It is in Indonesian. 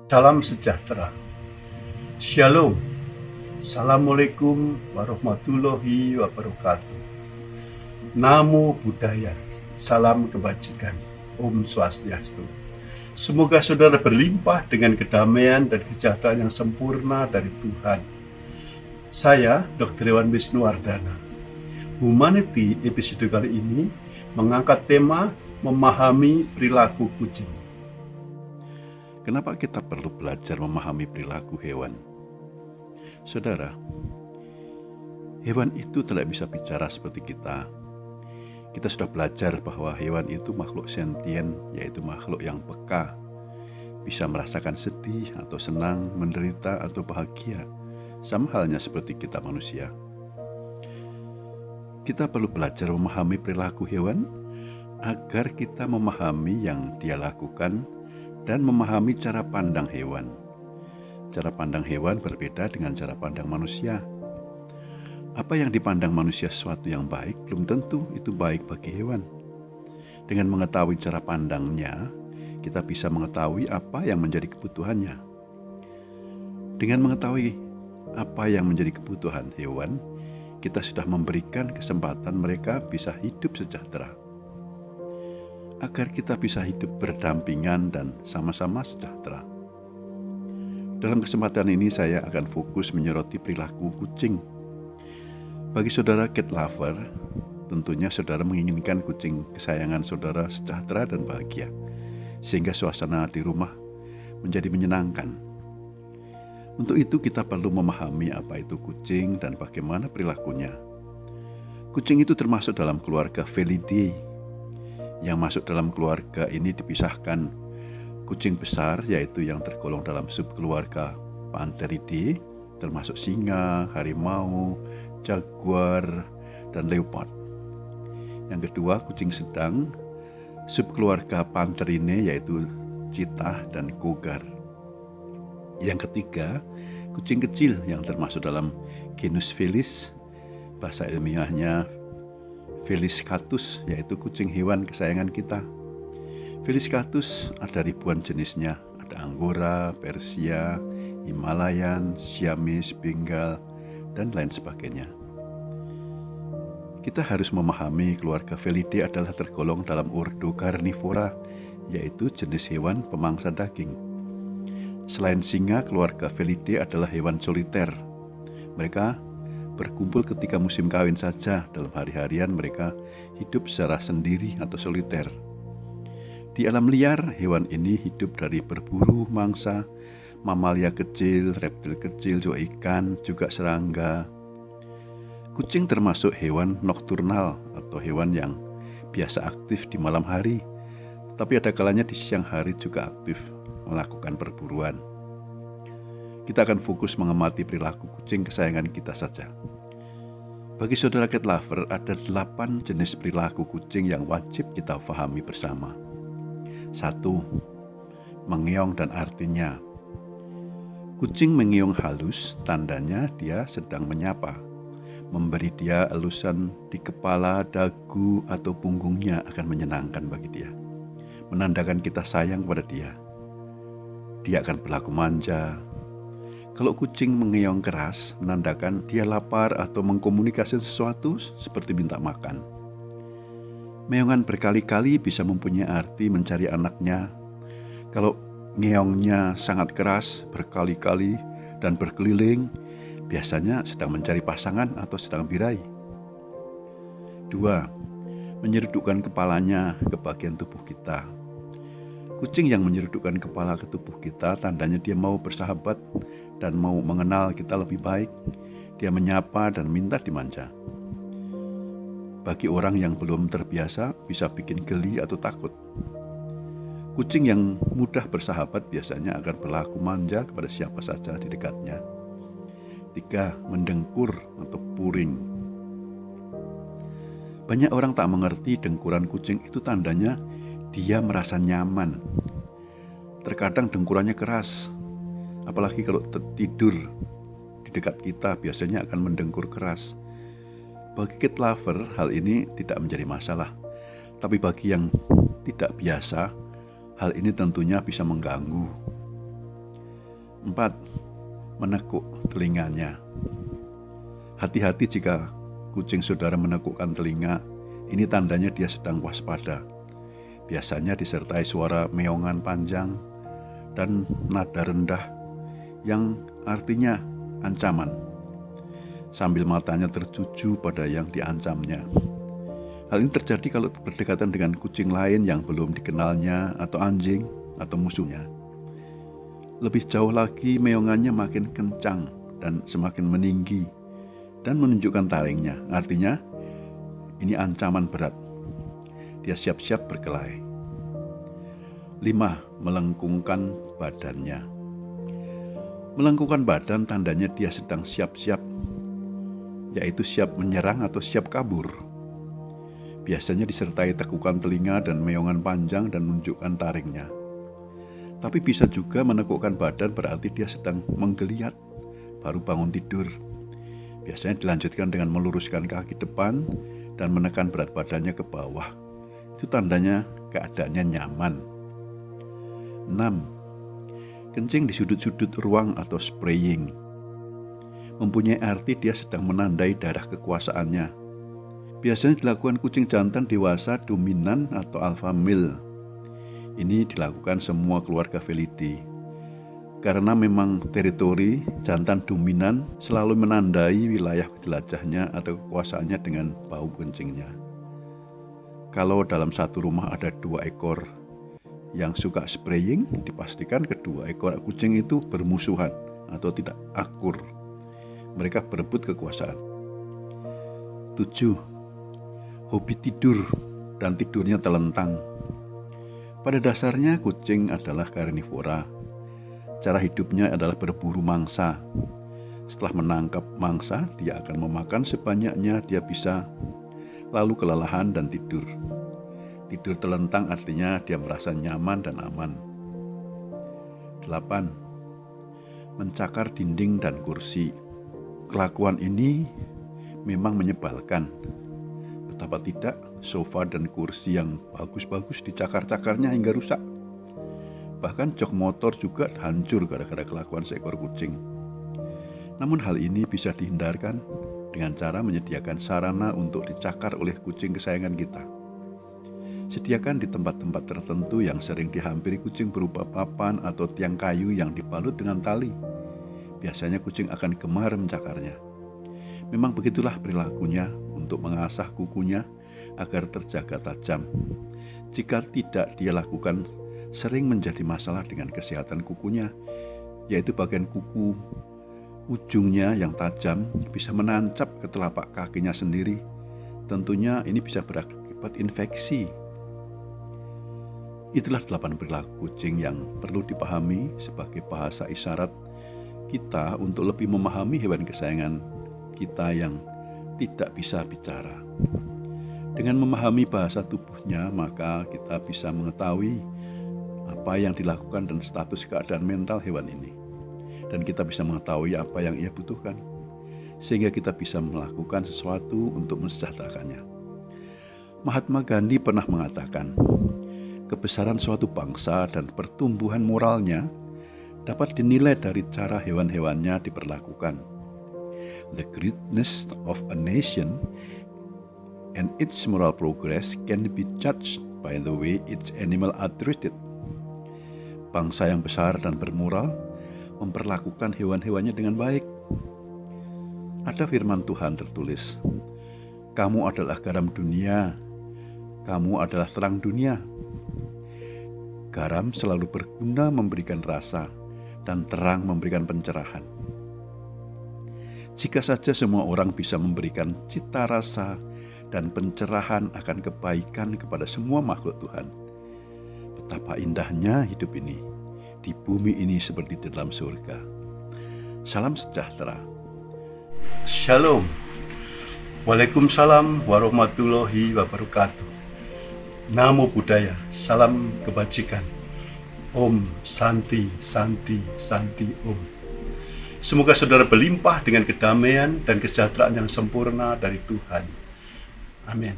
Salam sejahtera. Shalom. Assalamualaikum warahmatullahi wabarakatuh. Namo Buddhaya. Salam kebajikan. Om Swastiastu. Semoga saudara berlimpah dengan kedamaian dan kesejahteraan yang sempurna dari Tuhan. Saya, Dr. Hewan Wisnuwardana. Humanity episode kali ini mengangkat tema memahami perilaku kucing. Kenapa kita perlu belajar memahami perilaku hewan? Saudara, hewan itu tidak bisa bicara seperti kita. Kita sudah belajar bahwa hewan itu makhluk sentien, yaitu makhluk yang peka, bisa merasakan sedih atau senang, menderita atau bahagia, sama halnya seperti kita manusia. Kita perlu belajar memahami perilaku hewan agar kita memahami yang dia lakukan dan memahami cara pandang hewan. Cara pandang hewan berbeda dengan cara pandang manusia. Apa yang dipandang manusia sesuatu yang baik, belum tentu itu baik bagi hewan. Dengan mengetahui cara pandangnya, kita bisa mengetahui apa yang menjadi kebutuhannya. Dengan mengetahui apa yang menjadi kebutuhan hewan, kita sudah memberikan kesempatan mereka bisa hidup sejahtera. Agar kita bisa hidup berdampingan dan sama-sama sejahtera. Dalam kesempatan ini saya akan fokus menyoroti perilaku kucing. Bagi saudara cat lover, tentunya saudara menginginkan kucing kesayangan saudara sejahtera dan bahagia, sehingga suasana di rumah menjadi menyenangkan. Untuk itu kita perlu memahami apa itu kucing dan bagaimana perilakunya. Kucing itu termasuk dalam keluarga Felidae. Yang masuk dalam keluarga ini dipisahkan kucing besar, yaitu yang tergolong dalam subkeluarga Pantheridae, termasuk singa, harimau, jaguar, dan leopard. Yang kedua, kucing sedang, subkeluarga Pantherinae, yaitu cheetah dan cougar. Yang ketiga, kucing kecil yang termasuk dalam genus Felis, bahasa ilmiahnya Felis catus, yaitu kucing hewan kesayangan kita. Felis catus ada ribuan jenisnya, ada Angora, Persia, Himalayan, Siamese, Bengal, dan lain sebagainya. Kita harus memahami keluarga Felidae adalah tergolong dalam ordo Carnivora, yaitu jenis hewan pemangsa daging. Selain singa, keluarga Felidae adalah hewan soliter. Mereka berkumpul ketika musim kawin saja. Dalam hari-harian mereka hidup secara sendiri atau soliter. Di alam liar, hewan ini hidup dari berburu mangsa, mamalia kecil, reptil kecil, juga ikan, juga serangga. Kucing termasuk hewan nokturnal atau hewan yang biasa aktif di malam hari, tapi ada kalanya di siang hari juga aktif melakukan perburuan. Kita akan fokus mengamati perilaku kucing kesayangan kita saja. Bagi saudara cat lover, ada 8 jenis perilaku kucing yang wajib kita pahami bersama. 1. Mengeong dan artinya. Kucing mengeong halus, tandanya dia sedang menyapa. Memberi dia elusan di kepala, dagu, atau punggungnya akan menyenangkan bagi dia. Menandakan kita sayang pada dia. Dia akan berlaku manja. Kalau kucing mengeong keras, menandakan dia lapar atau mengkomunikasi sesuatu seperti minta makan. Meongan berkali-kali bisa mempunyai arti mencari anaknya. Kalau ngeongnya sangat keras, berkali-kali, dan berkeliling, biasanya sedang mencari pasangan atau sedang birahi. 2. Menyerudukkan kepalanya ke bagian tubuh kita. Kucing yang menyerudukkan kepala ke tubuh kita, tandanya dia mau bersahabat dan mau mengenal kita lebih baik. Dia menyapa dan minta dimanja. Bagi orang yang belum terbiasa, bisa bikin geli atau takut. Kucing yang mudah bersahabat biasanya akan berlaku manja kepada siapa saja di dekatnya. 3. Mendengkur atau puring. Banyak orang tak mengerti dengkuran kucing itu tandanya dia merasa nyaman. Terkadang dengkurannya keras, apalagi kalau tidur di dekat kita biasanya akan mendengkur keras. Bagi cat lover hal ini tidak menjadi masalah, tapi bagi yang tidak biasa, hal ini tentunya bisa mengganggu. 4. Menekuk telinganya. Hati-hati jika kucing saudara menekukkan telinga, ini tandanya dia sedang waspada. Biasanya disertai suara meongan panjang dan nada rendah yang artinya ancaman, sambil matanya tertuju pada yang diancamnya. Hal ini terjadi kalau berdekatan dengan kucing lain yang belum dikenalnya atau anjing atau musuhnya. Lebih jauh lagi, meongannya makin kencang dan semakin meninggi dan menunjukkan taringnya. Artinya, ini ancaman berat. Dia siap-siap berkelahi. 5. Melengkungkan badannya. Melengkungkan badan tandanya dia sedang siap-siap, yaitu siap menyerang atau siap kabur. Biasanya disertai tekukan telinga dan meongan panjang dan menunjukkan taringnya. Tapi bisa juga menekukkan badan berarti dia sedang menggeliat, baru bangun tidur. Biasanya dilanjutkan dengan meluruskan kaki depan dan menekan berat badannya ke bawah. Itu tandanya keadaannya nyaman. 6. Kencing di sudut-sudut ruang atau spraying. Mempunyai arti dia sedang menandai darah kekuasaannya. Biasanya dilakukan kucing jantan dewasa dominan atau alpha male. Ini dilakukan semua keluarga Felidae. Karena memang teritori jantan dominan selalu menandai wilayah jelajahnya atau kekuasaannya dengan bau kencingnya. Kalau dalam satu rumah ada 2 ekor yang suka spraying, dipastikan kedua ekor kucing itu bermusuhan atau tidak akur. Mereka berebut kekuasaan. 7. Hobi tidur dan tidurnya telentang. Pada dasarnya kucing adalah karnivora. Cara hidupnya adalah berburu mangsa. Setelah menangkap mangsa, dia akan memakan sebanyaknya dia bisa, lalu kelelahan dan tidur. Tidur telentang artinya dia merasa nyaman dan aman. 8. Mencakar dinding dan kursi. Kelakuan ini memang menyebalkan. Betapa tidak, sofa dan kursi yang bagus-bagus dicakar-cakarnya hingga rusak. Bahkan jok motor juga hancur gara-gara kelakuan seekor kucing. Namun hal ini bisa dihindarkan dengan cara menyediakan sarana untuk dicakar oleh kucing kesayangan kita. Sediakan di tempat-tempat tertentu yang sering dihampiri kucing berupa papan atau tiang kayu yang dibalut dengan tali. Biasanya kucing akan gemar mencakarnya. Memang begitulah perilakunya untuk mengasah kukunya agar terjaga tajam. Jika tidak dia lakukan, sering menjadi masalah dengan kesehatan kukunya, yaitu bagian kuku ujungnya yang tajam bisa menancap ke telapak kakinya sendiri. Tentunya ini bisa berakibat infeksi. Itulah 8 perilaku kucing yang perlu dipahami sebagai bahasa isyarat kita untuk lebih memahami hewan kesayangan kita yang tidak bisa bicara. Dengan memahami bahasa tubuhnya, maka kita bisa mengetahui apa yang dilakukan dan status keadaan mental hewan ini. Dan kita bisa mengetahui apa yang ia butuhkan, sehingga kita bisa melakukan sesuatu untuk mensejahterakannya. Mahatma Gandhi pernah mengatakan, kebesaran suatu bangsa dan pertumbuhan moralnya dapat dinilai dari cara hewan-hewannya diperlakukan. The greatness of a nation and its moral progress can be judged by the way its animals are treated. Bangsa yang besar dan bermoral memperlakukan hewan-hewannya dengan baik. Ada firman Tuhan tertulis, "Kamu adalah garam dunia, kamu adalah terang dunia." Garam selalu berguna memberikan rasa dan terang memberikan pencerahan. Jika saja semua orang bisa memberikan cita rasa dan pencerahan akan kebaikan kepada semua makhluk Tuhan, betapa indahnya hidup ini di bumi ini seperti di dalam surga. Salam sejahtera. Shalom. Waalaikumsalam warahmatullahi wabarakatuh. Namo Buddhaya, salam kebajikan. Om Santi, Santi, Santi Om. Semoga saudara berlimpah dengan kedamaian dan kesejahteraan yang sempurna dari Tuhan. Amin.